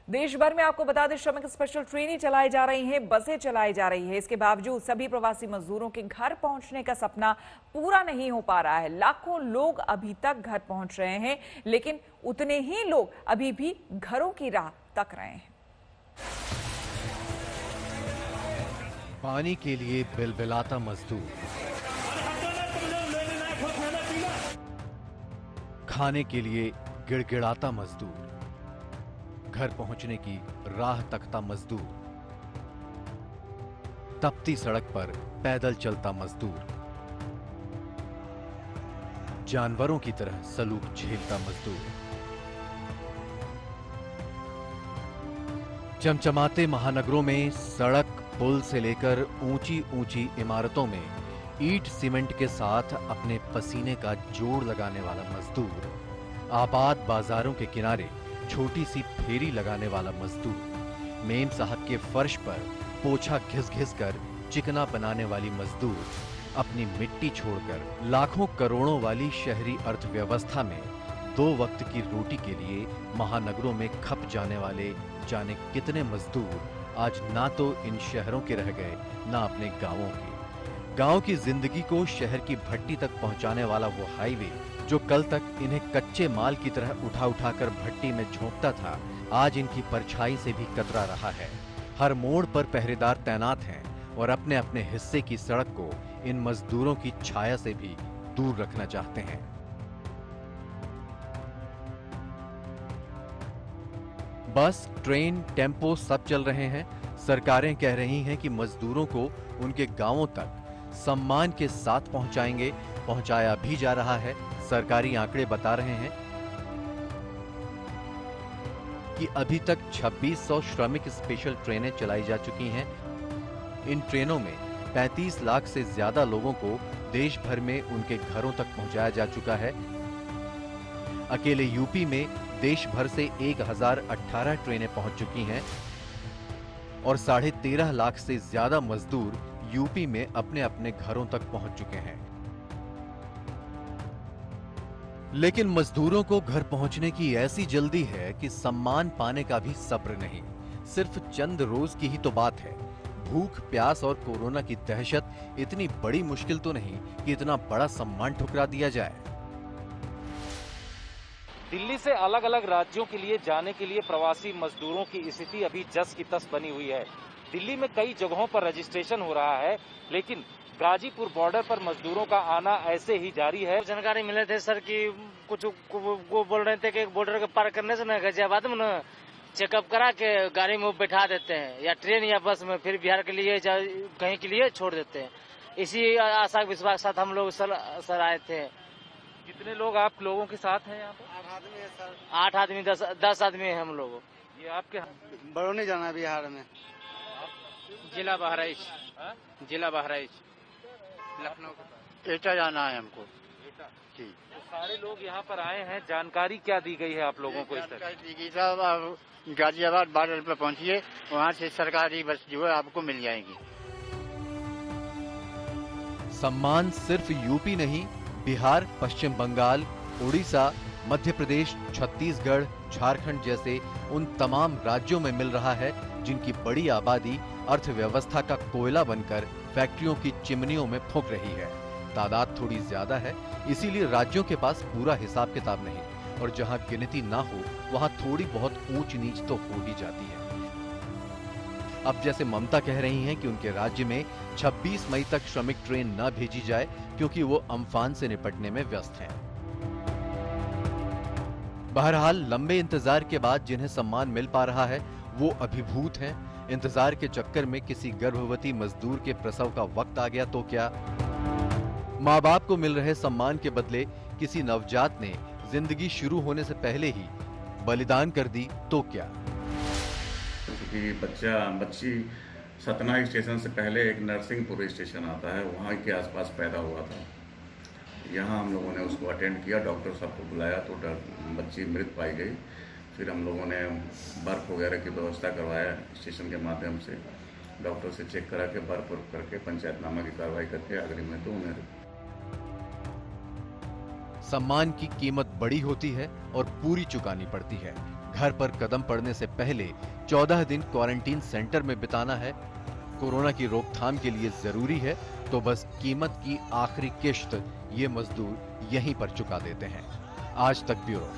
देश भर में आपको बता दें श्रमिक स्पेशल ट्रेनें चलाई जा रही हैं, बसें चलाई जा रही है। इसके बावजूद सभी प्रवासी मजदूरों के घर पहुंचने का सपना पूरा नहीं हो पा रहा है। लाखों लोग अभी तक घर पहुंच रहे हैं, लेकिन उतने ही लोग अभी भी घरों की राह तक रहे हैं। पानी के लिए बिलबिलाता मजदूर, खाने के लिए गिड़गिड़ाता मजदूर, घर पहुंचने की राह तकता मजदूर, तपती सड़क पर पैदल चलता मजदूर, जानवरों की तरह सलूक झेलता मजदूर। चमचमाते महानगरों में सड़क पुल से लेकर ऊंची ऊंची इमारतों में ईंट सीमेंट के साथ अपने पसीने का जोड़ लगाने वाला मजदूर, आबाद बाजारों के किनारे छोटी सी फेरी लगाने वाला मजदूर, मेम साहब के फर्श पर पोछा घिस घिस कर चिकना बनाने वाली मजदूर, अपनी मिट्टी छोड़कर लाखों करोड़ों वाली शहरी अर्थव्यवस्था में 2 वक्त की रोटी के लिए महानगरों में खप जाने वाले जाने कितने मजदूर आज ना तो इन शहरों के रह गए, ना अपने गांवों के। गांव की जिंदगी को शहर की भट्टी तक पहुंचाने वाला वो हाईवे जो कल तक इन्हें कच्चे माल की तरह उठा उठाकर भट्टी में झोंकता था, आज इनकी परछाई से भी कतरा रहा है। हर मोड़ पर पहरेदार तैनात हैं और अपने अपने हिस्से की सड़क को इन मजदूरों की छाया से भी दूर रखना चाहते हैं। बस, ट्रेन, टेम्पो सब चल रहे हैं। सरकारें कह रही हैं कि मजदूरों को उनके गांवों तक सम्मान के साथ पहुंचाएंगे, पहुंचाया भी जा रहा है। सरकारी आंकड़े बता रहे हैं कि अभी तक 2600 श्रमिक स्पेशल ट्रेनें चलाई जा चुकी हैं। इन ट्रेनों में 35 लाख से ज्यादा लोगों को देश भर में उनके घरों तक पहुंचाया जा चुका है। अकेले यूपी में देश भर से 1018 ट्रेनें पहुंच चुकी हैं और 13.5 लाख से ज्यादा मजदूर यूपी में अपने अपने घरों तक पहुंच चुके हैं। लेकिन मजदूरों को घर पहुंचने की ऐसी जल्दी है कि सम्मान पाने का भी सब्र नहीं। सिर्फ चंद रोज की ही तो बात है। भूख, प्यास और कोरोना की दहशत इतनी बड़ी मुश्किल तो नहीं कि इतना बड़ा सम्मान ठुकरा दिया जाए। दिल्ली से अलग अलग राज्यों के लिए जाने के लिए प्रवासी मजदूरों की स्थिति अभी जस की तस बनी हुई है। दिल्ली में कई जगहों पर रजिस्ट्रेशन हो रहा है, लेकिन गाजीपुर बॉर्डर पर मजदूरों का आना ऐसे ही जारी है। जानकारी मिले थे सर कि कुछ वो बोल रहे थे कि बॉर्डर के पार करने से न गाजियाबाद में न चेकअप करा के गाड़ी में वो बैठा देते हैं या ट्रेन या बस में, फिर बिहार के लिए कहीं के लिए छोड़ देते हैं। इसी आशा विश्वास के साथ हम लोग सर आए थे। कितने लोग आप लोगों के साथ हैं यहाँ पे? 8 आदमी है सर। 8 आदमी 10 आदमी है हम लोग। ये आपके बरौनी जाना है बिहार में। जिला बहराइच। जिला बहराइच, लखनऊ। एटा जाना है हमको। जी। तो सारे लोग यहाँ पर आए हैं, जानकारी क्या दी गई है आप लोगों को? इस तरह दी गई साहब, आप गाजियाबाद बॉर्डर पर पहुंचिए, वहाँ से सरकारी बस जो है आपको मिल जाएगी। सम्मान सिर्फ यूपी नहीं, बिहार, पश्चिम बंगाल, उड़ीसा, मध्य प्रदेश, छत्तीसगढ़, झारखंड जैसे उन तमाम राज्यों में मिल रहा है जिनकी बड़ी आबादी अर्थव्यवस्था का कोयला बनकर फैक्ट्रियों की चिमनियों में फूंक रही है। तादाद थोड़ी ज्यादा है, इसीलिए राज्यों के पास पूरा हिसाब किताब नहीं, और जहां गिनती ना हो वहां थोड़ी बहुत ऊंच नीच तो हो ही जाती है। अब जैसे ममता कह रही हैं कि उनके राज्य में 26 मई तक श्रमिक ट्रेन न भेजी जाए क्योंकि वो अम्फान से निपटने में व्यस्त हैं। बहरहाल लंबे इंतजार के बाद जिन्हें सम्मान मिल पा रहा है वो अभिभूत हैं। इंतजार के चक्कर में किसी गर्भवती मजदूर के प्रसव का वक्त आ गया तो क्या? माँ बाप को मिल रहे सम्मान के बदले किसी नवजात ने जिंदगी शुरू होने से पहले ही बलिदान कर दी तो क्या? क्योंकि बच्ची सतना स्टेशन से पहले एक नरसिंहपुर स्टेशन आता है, वहाँ के आसपास पैदा हुआ था। यहाँ हम लोगों ने उसको अटेंड किया, डॉक्टर साहब को बुलाया तो बच्ची मृत पाई गई। फिर हम लोगों ने बर्फ वगैरह की व्यवस्था करवाया स्टेशन के माध्यम से, डॉक्टर से चेक करा के बर्फ करके पंचायतनामा की कार्रवाई करके अगली में तो उन्हें। सम्मान की कीमत बड़ी होती है और पूरी चुकानी पड़ती है। घर पर कदम पड़ने से पहले 14 दिन क्वारंटीन सेंटर में बिताना है। कोरोना की रोकथाम के लिए जरूरी है तो बस कीमत की आखिरी किश्त ये मजदूर यहीं पर चुका देते हैं। आज तक ब्यूरो।